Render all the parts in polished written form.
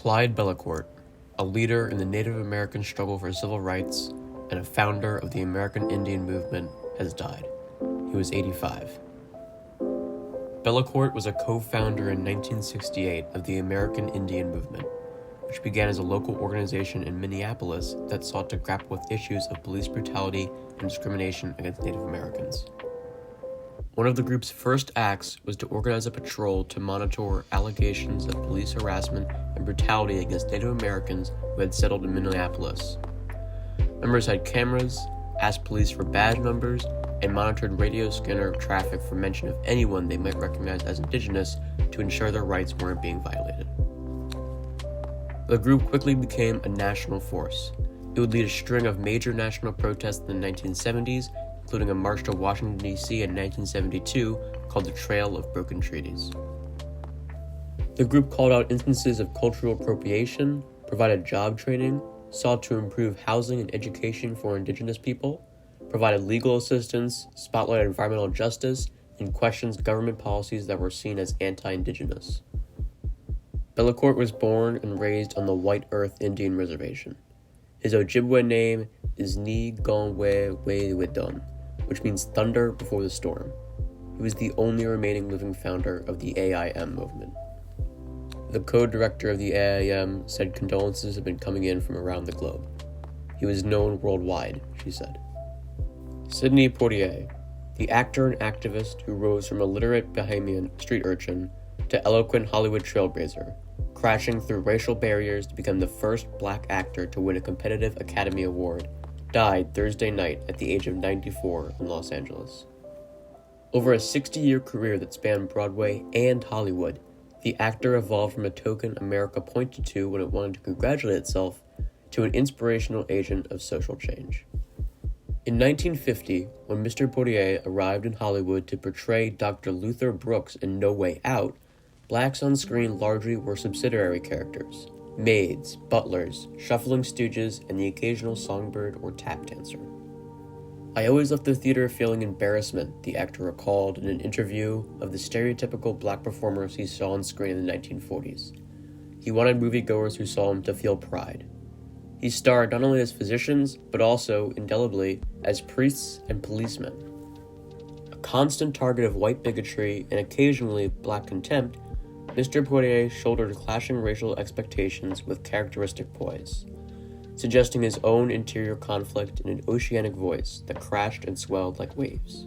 Clyde Bellecourt, a leader in the Native American struggle for civil rights and a founder of the American Indian movement, has died. He was 85. Bellecourt was a co-founder in 1968 of the American Indian movement, which began as a local organization in Minneapolis that sought to grapple with issues of police brutality and discrimination against Native Americans. One of the group's first acts was to organize a patrol to monitor allegations of police harassment and brutality against Native Americans who had settled in Minneapolis. Members had cameras, asked police for badge numbers, and monitored radio scanner traffic for mention of anyone they might recognize as indigenous to ensure their rights weren't being violated. The group quickly became a national force. It would lead a string of major national protests in the 1970s, including a march to Washington, D.C. in 1972 called the Trail of Broken Treaties. The group called out instances of cultural appropriation, provided job training, sought to improve housing and education for indigenous people, provided legal assistance, spotlighted environmental justice, and questioned government policies that were seen as anti-indigenous. Bellecourt was born and raised on the White Earth Indian Reservation. His Ojibwe name is Ni-Gon-We-We-Wedon, which means thunder before the storm. He was the only remaining living founder of the AIM movement. The co-director of the AIM said condolences have been coming in from around the globe. He was known worldwide, she said. Sidney Poitier, the actor and activist who rose from a literate Bahamian street urchin to eloquent Hollywood trailblazer, crashing through racial barriers to become the first black actor to win a competitive Academy Award, died Thursday night at the age of 94 in Los Angeles. Over a 60-year career that spanned Broadway and Hollywood, the actor evolved from a token America pointed to when it wanted to congratulate itself to an inspirational agent of social change. In 1950, when Mr. Poitier arrived in Hollywood to portray Dr. Luther Brooks in No Way Out, blacks on screen largely were subsidiary characters, maids, butlers, shuffling stooges, and the occasional songbird or tap dancer. I always left the theater feeling embarrassment, the actor recalled in an interview of the stereotypical black performers he saw on screen in the 1940s. He wanted moviegoers who saw him to feel pride. He starred not only as physicians, but also, indelibly, as priests and policemen. A constant target of white bigotry and occasionally black contempt, Mr. Poitier shouldered clashing racial expectations with characteristic poise, suggesting his own interior conflict in an oceanic voice that crashed and swelled like waves.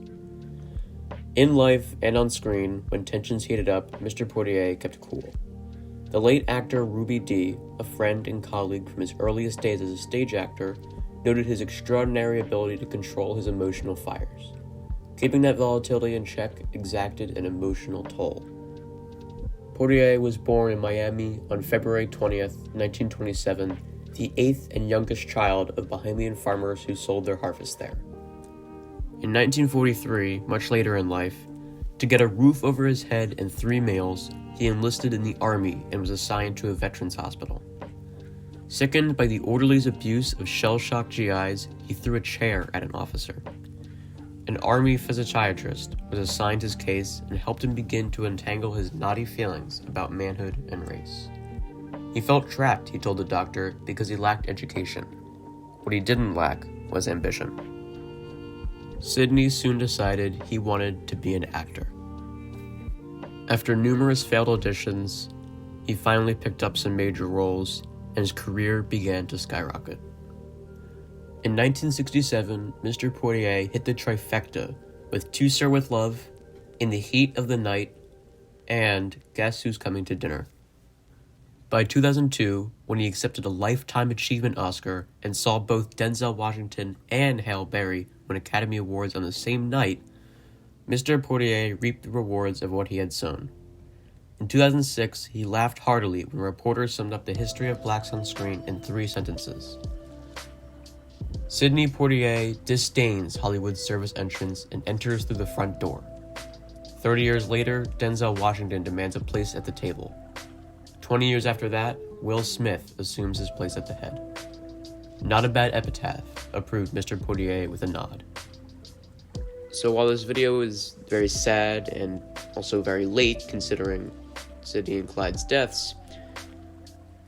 In life and on screen, when tensions heated up, Mr. Poitier kept cool. The late actor Ruby Dee, a friend and colleague from his earliest days as a stage actor, noted his extraordinary ability to control his emotional fires. Keeping that volatility in check exacted an emotional toll. Poitier was born in Miami on February 20th, 1927, the eighth and youngest child of Bahamian farmers who sold their harvest there. In 1943, much later in life, to get a roof over his head and 3 meals, he enlisted in the Army and was assigned to a veterans hospital. Sickened by the orderly's abuse of shell-shocked GIs, he threw a chair at an officer. An Army physiatrist was assigned his case and helped him begin to untangle his knotty feelings about manhood and race. He felt trapped, he told the doctor, because he lacked education. What he didn't lack was ambition. Sidney soon decided he wanted to be an actor. After numerous failed auditions, he finally picked up some major roles, and his career began to skyrocket. In 1967, Mr. Poitier hit the trifecta with To Sir With Love, In the Heat of the Night, and Guess Who's Coming to Dinner. By 2002, when he accepted a Lifetime Achievement Oscar and saw both Denzel Washington and Halle Berry win Academy Awards on the same night, Mr. Poitier reaped the rewards of what he had sown. In 2006, he laughed heartily when reporters summed up the history of blacks on screen in 3 sentences. Sidney Poitier disdains Hollywood's service entrance and enters through the front door. 30 years later, Denzel Washington demands a place at the table. 20 years after that, Will Smith assumes his place at the head. Not a bad epitaph, approved Mr. Poitier with a nod. So while this video is very sad and also very late considering Sidney and Clyde's deaths,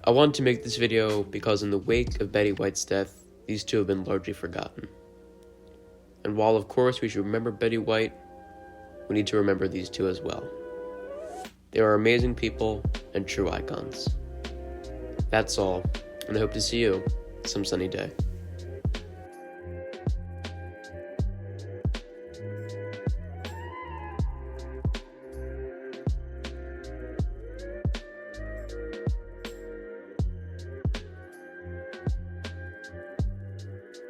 I wanted to make this video because in the wake of Betty White's death, these two have been largely forgotten. And while of course we should remember Betty White, we need to remember these two as well. They are amazing people and true icons. That's all, and I hope to see you some sunny day.